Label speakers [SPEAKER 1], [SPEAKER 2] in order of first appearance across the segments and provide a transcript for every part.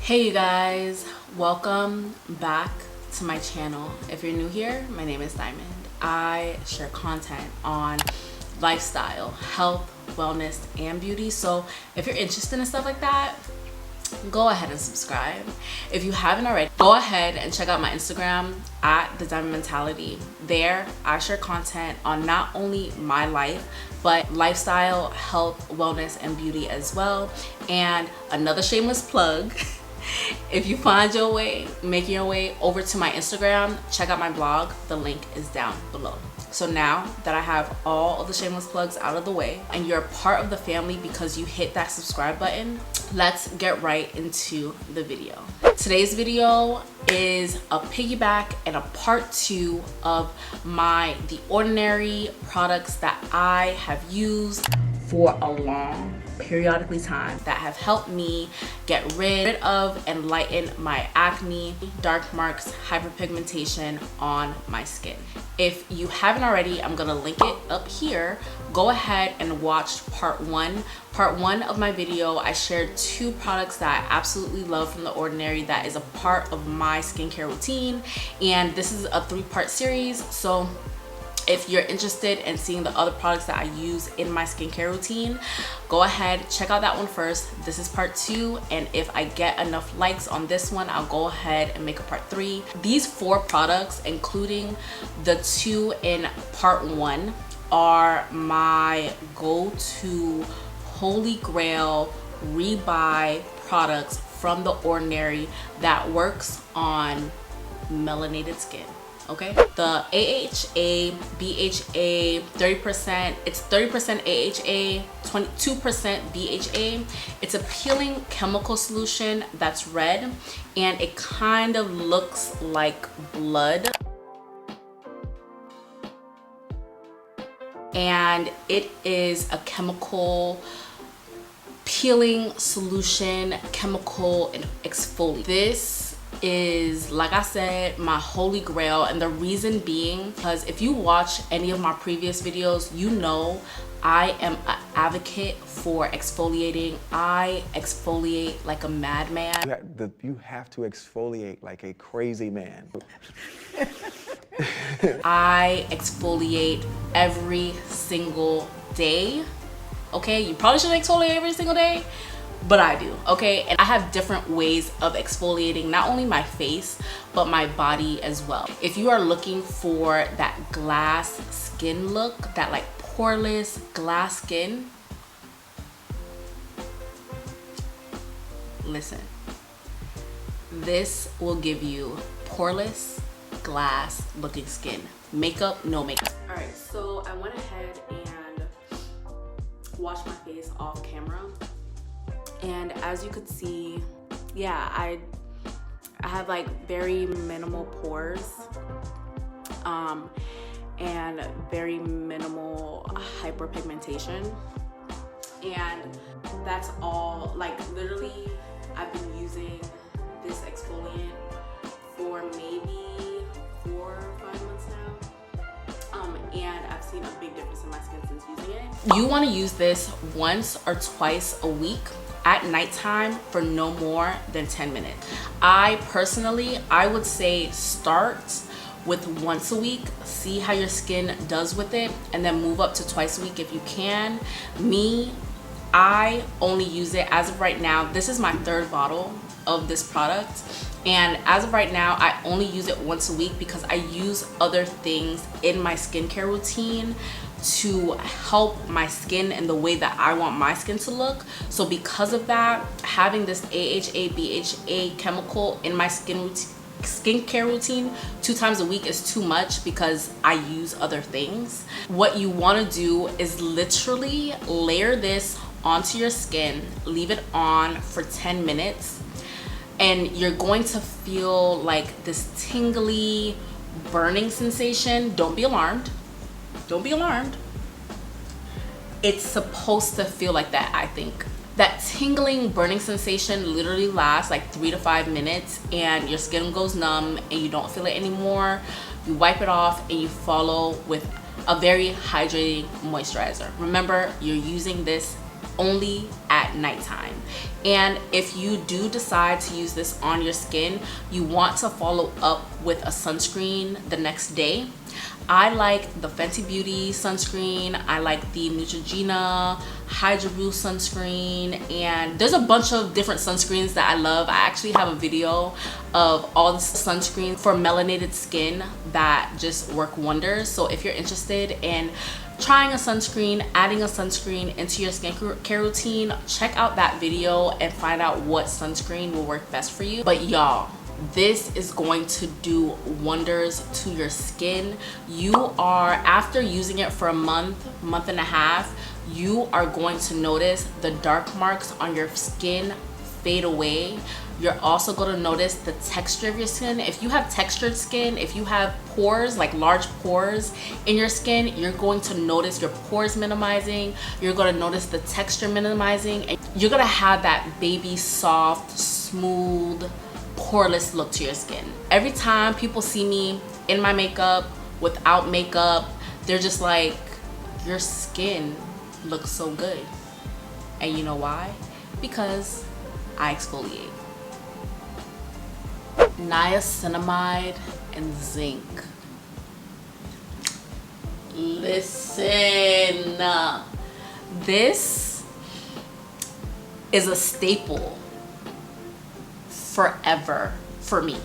[SPEAKER 1] Hey you guys, welcome back to my channel. If you're new here, my name is Diamond. I share content on lifestyle, health, wellness, and beauty. So if you're interested in stuff like that, go ahead and subscribe. If you haven't already, go ahead and check out my Instagram at The Diamond Mentality. There, I share content on not only my life, but lifestyle, health, wellness, and beauty as well. And another shameless plug, if you find your way, making your way over to my Instagram, check out my blog. The link is down below. So now that I have all of the shameless plugs out of the way and you're a part of the family because you hit that subscribe button, let's get right into the video. Today's video is a piggyback and a part 2 of the ordinary products that I have used for a long periodically time that have helped me get rid of and lighten my acne, dark marks, hyperpigmentation on my skin. If you haven't already, I'm gonna link it up here. Go ahead and watch part 1. Part 1 of my video, I shared 2 products that I absolutely love from The Ordinary that is a part of my skincare routine, and this is a 3-part series. So if you're interested in seeing the other products that I use in my skincare routine, go ahead, check out that one first. This is part 2, and if I get enough likes on this one, I'll go ahead and make a part 3. These 4 products, including the 2 in part 1, are my go-to holy grail rebuy products from The Ordinary that works on melanated skin. Okay, the AHA, BHA, 30%, it's 30% AHA, 22% BHA. It's a peeling chemical solution that's red and it kind of looks like blood. And it is a chemical peeling solution, chemical and exfoliant. This is, like I said, my holy grail, and the reason being because if you watch any of my previous videos, you know I am an advocate for exfoliating. I exfoliate like a madman.
[SPEAKER 2] You have to exfoliate like a crazy man.
[SPEAKER 1] I exfoliate every single day. Okay, you probably shouldn't exfoliate every single day, but I do, okay? And I have different ways of exfoliating not only my face, but my body as well. If you are looking for that glass skin look, that like poreless glass skin, listen, this will give you poreless glass looking skin. Makeup, no makeup. All right, so I went ahead and washed my face off camera. And as you could see, yeah, I have like very minimal pores and very minimal hyperpigmentation, and that's all. Like literally I've been using this exfoliant for maybe 4 or 5 months now, and I've seen a big difference in my skin since using it. You want to use this once or twice a week at nighttime for no more than 10 minutes. I personally, I would say start with once a week, see how your skin does with it, and then move up to twice a week if you can. Me, I only use it as of right now. This is my 3rd bottle of this product, and as of right now I only use it once a week because I use other things in my skincare routine to help my skin in the way that I want my skin to look. So because of that, having this AHA, BHA chemical in my skincare routine 2 times a week is too much because I use other things. What you want to do is literally layer this onto your skin, leave it on for 10 minutes, and you're going to feel like this tingly burning sensation. Don't be alarmed. Don't be alarmed. It's supposed to feel like that, I think. That tingling, burning sensation literally lasts like 3 to 5 minutes, and your skin goes numb and you don't feel it anymore. You wipe it off and you follow with a very hydrating moisturizer. Remember, you're using this only at nighttime. And if you do decide to use this on your skin, you want to follow up with a sunscreen the next day. I like the Fenty Beauty sunscreen. I like the Neutrogena Hydro Boost sunscreen, and there's a bunch of different sunscreens that I love. I actually have a video of all the sunscreens for melanated skin that just work wonders. So if you're interested in trying a sunscreen, adding a sunscreen into your skincare routine, check out that video and find out what sunscreen will work best for you. But y'all, this is going to do wonders to your skin. You are, after using it for a month and a half, you are going to notice the dark marks on your skin fade away. You're also going to notice the texture of your skin. If you have textured skin, if you have pores, like large pores in your skin, you're going to notice your pores minimizing. You're going to notice the texture minimizing, and you're going to have that baby soft, smooth, poreless look to your skin. Every time people see me in my makeup, without makeup, they're just like, your skin looks so good. And you know why? Because I exfoliate. Niacinamide and zinc. Listen, this is a staple forever for me,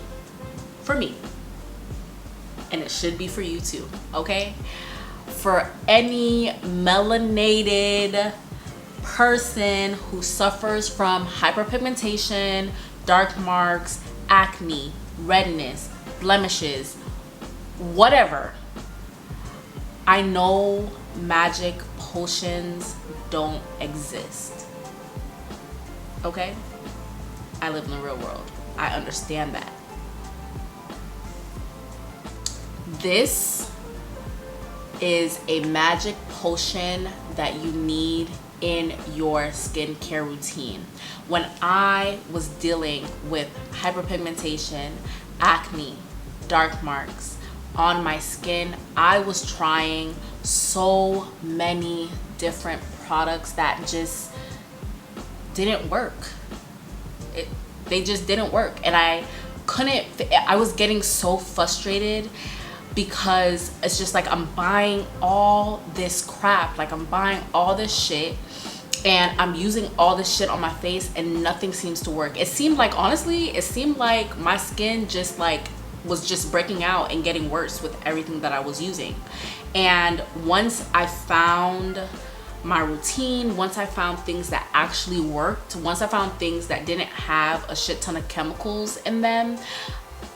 [SPEAKER 1] and it should be for you too, okay? For any melanated person who suffers from hyperpigmentation, dark marks, acne, redness, blemishes, whatever, I know magic potions don't exist, okay? I live in the real world. I understand that. This is a magic potion that you need in your skincare routine. When I was dealing with hyperpigmentation, acne, dark marks on my skin, I was trying so many different products that just didn't work. They just didn't work, and I was getting so frustrated because it's just like, I'm buying all this crap, like I'm buying all this shit and I'm using all this shit on my face and nothing seems to work. It seemed like, honestly, it seemed like my skin just like was just breaking out and getting worse with everything that I was using. And once I found my routine, once I found things that actually worked, once I found things that didn't have a shit ton of chemicals in them,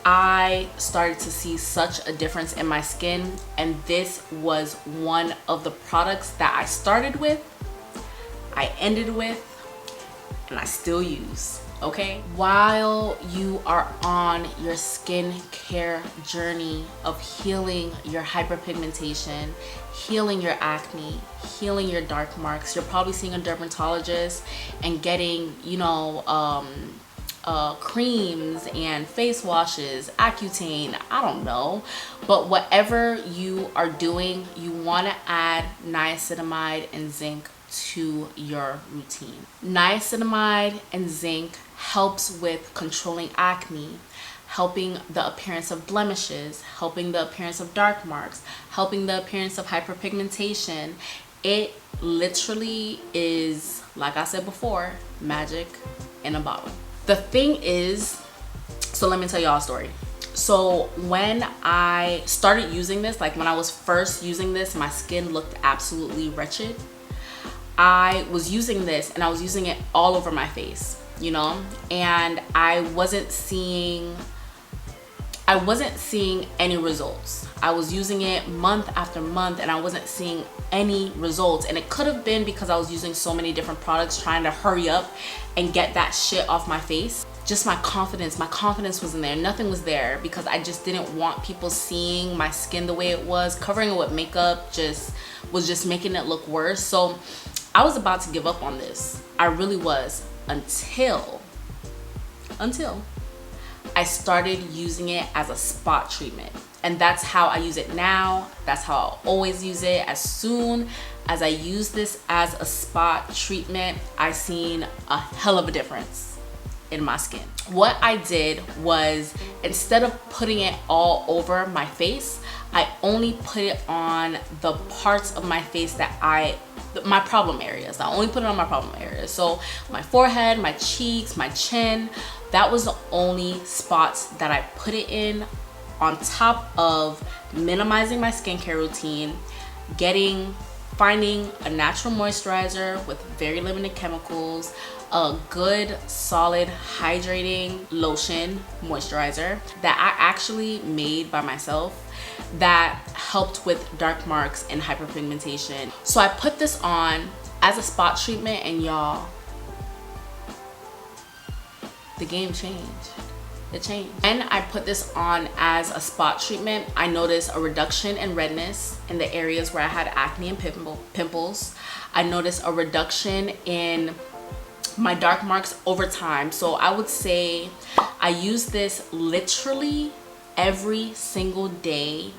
[SPEAKER 1] I started to see such a difference in my skin. And this was one of the products that I started with, I ended with, and I still use, okay? While you are on your skincare journey of healing your hyperpigmentation, healing your acne, healing your dark marks, you're probably seeing a dermatologist and getting, you know, creams and face washes, Accutane, I don't know. But whatever you are doing, you want to add niacinamide and zinc to your routine. Niacinamide and zinc helps with controlling acne, helping the appearance of blemishes, helping the appearance of dark marks, helping the appearance of hyperpigmentation. It literally is, like I said before, magic in a bottle. The thing is, so let me tell y'all a story. So when I started using this, like when I was first using this, my skin looked absolutely wretched. I was using this and I was using it all over my face, you know, and I wasn't seeing any results. I was using it month after month and I wasn't seeing any results. And it could have been because I was using so many different products, trying to hurry up and get that shit off my face. Just my confidence wasn't there. Nothing was there because I just didn't want people seeing my skin the way it was. Covering it with makeup was just making it look worse. So I was about to give up on this. I really was, until I started using it as a spot treatment. And that's how I use it now. That's how I'll always use it. As soon as I use this as a spot treatment, I seen a hell of a difference in my skin. What I did was, instead of putting it all over my face, I only put it on the parts of my face that my problem areas. I only put it on my problem areas. So my forehead, my cheeks, my chin, that was the only spots that I put it in, on top of minimizing my skincare routine, finding a natural moisturizer with very limited chemicals, a good solid hydrating lotion moisturizer that I actually made by myself that helped with dark marks and hyperpigmentation. So I put this on as a spot treatment, and y'all, the game changed. It changed. And I put this on as a spot treatment, I noticed a reduction in redness in the areas where I had acne and pimples. I noticed a reduction in my dark marks over time. So I would say I use this literally every single day,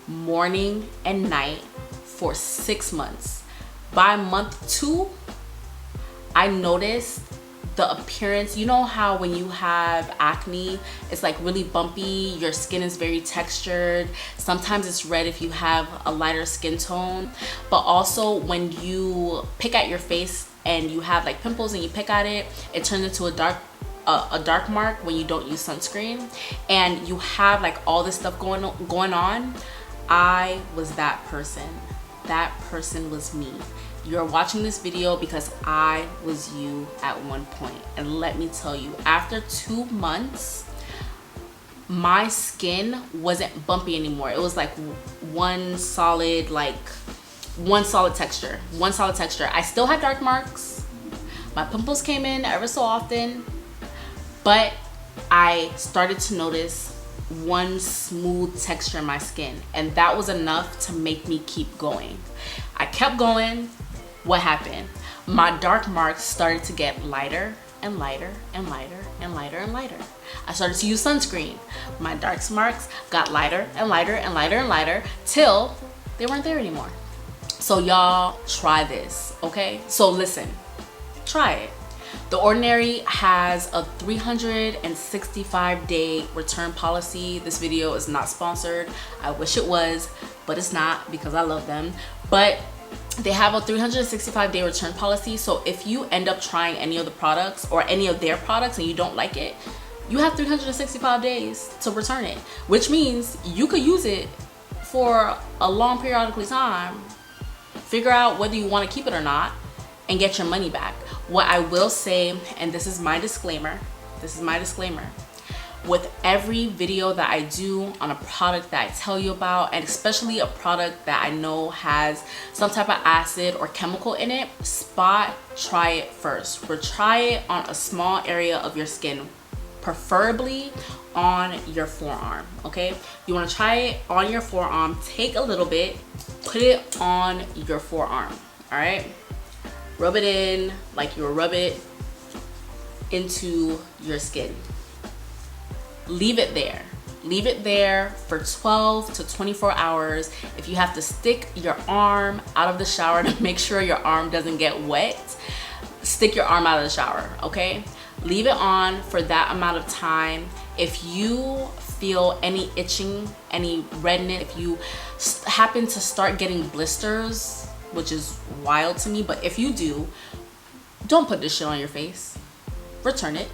[SPEAKER 1] morning and night, for 6 months. By month 2, I noticed the appearance. You know how when you have acne, it's like really bumpy, your skin is very textured, sometimes it's red if you have a lighter skin tone, but also when you pick at your face and you have like pimples and you pick at it, it turns into a dark mark when you don't use sunscreen, and you have like all this stuff going on. I was that person. That person was me. You're watching this video because I was you at one point. And let me tell you, after 2 months, my skin wasn't bumpy anymore. It was like one solid texture. I still had dark marks. My pimples came in ever so often, but I started to notice one smooth texture in my skin, and that was enough to make me keep going. I kept going. What happened? My dark marks started to get lighter and lighter and lighter and lighter and lighter. I started to use sunscreen. My dark marks got lighter and lighter and lighter and lighter till they weren't there anymore. So y'all, try this, okay? So listen, try it. The Ordinary has a 365-day return policy. This video is not sponsored. I wish it was, but it's not, because I love them. But they have a 365-day return policy. So if you end up trying any of the products or any of their products and you don't like it, you have 365 days to return it, which means you could use it for a long periodically time, figure out whether you want to keep it or not, and get your money back. What I will say, and this is my disclaimer, with every video that I do on a product that I tell you about, and especially a product that I know has some type of acid or chemical in it, try it first, or try it on a small area of your skin, preferably on your forearm, okay? You want to try it on your forearm, take a little bit, put it on your forearm, all right? Rub it in like you would rub it into your skin. Leave it there. Leave it there for 12 to 24 hours. If you have to stick your arm out of the shower to make sure your arm doesn't get wet, stick your arm out of the shower, okay? Leave it on for that amount of time. If you feel any itching, any redness, if you happen to start getting blisters, which is wild to me, but if you do, don't put this shit on your face. Return it,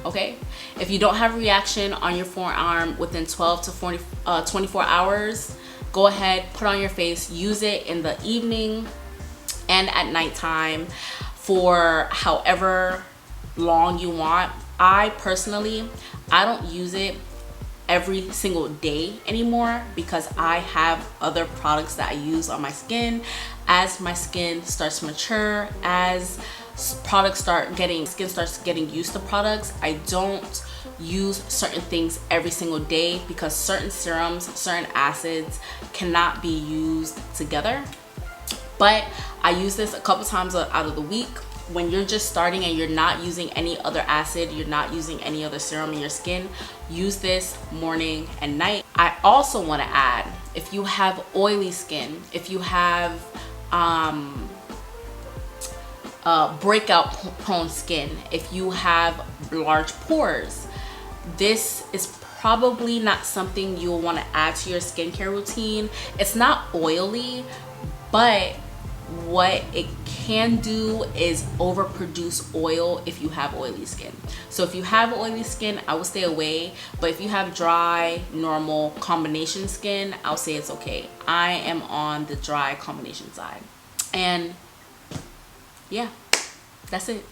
[SPEAKER 1] okay? If you don't have a reaction on your forearm within 12 to 24 hours, go ahead, put on your face, use it in the evening and at nighttime for however long you want. I personally, I don't use it every single day anymore because I have other products that I use on my skin. As my skin starts to mature, as skin starts getting used to products, I don't use certain things every single day because certain serums, certain acids cannot be used together. But I use this a couple times out of the week. When you're just starting and you're not using any other acid, you're not using any other serum in your skin, use this morning and night. I also want to add, if you have oily skin, if you have breakout prone skin, if you have large pores, this is probably not something you'll want to add to your skincare routine. It's not oily, but what it can do is overproduce oil if you have oily skin. So if you have oily skin, I would stay away. But if you have dry, normal combination skin, I'll say it's okay. I am on the dry combination side. And yeah, that's it.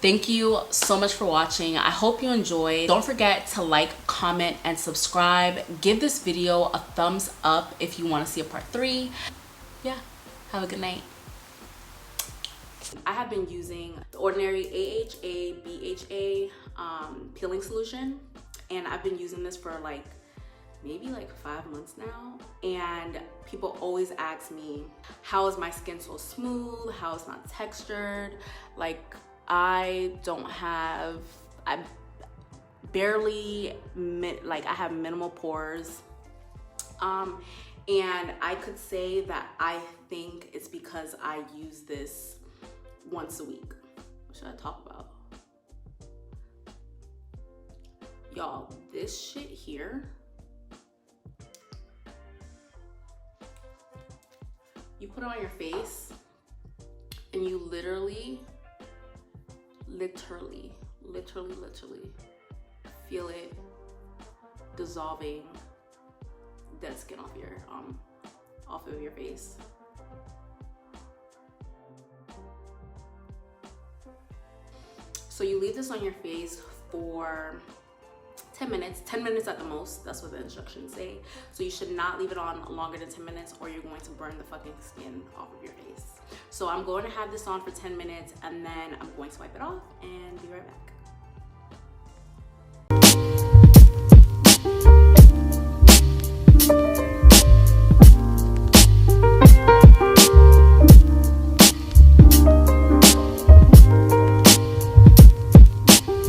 [SPEAKER 1] Thank you so much for watching. I hope you enjoyed. Don't forget to like, comment, and subscribe. Give this video a thumbs up if you want to see a part 3. Yeah, have a good night. I have been using the ordinary AHA BHA peeling solution, and I've been using this for like maybe like 5 months now, and people always ask me, how is my skin so smooth, how it's not textured? Like, I barely, like, I have minimal pores, and I could say that I think it's because I use this once a week. What should I talk about? Y'all, this shit here, you put it on your face and you literally feel it dissolving dead skin off of your face. So you leave this on your face for 10 minutes at the most. That's what the instructions say. So you should not leave it on longer than 10 minutes or you're going to burn the fucking skin off of your face. So I'm going to have this on for 10 minutes and then I'm going to wipe it off and be right back.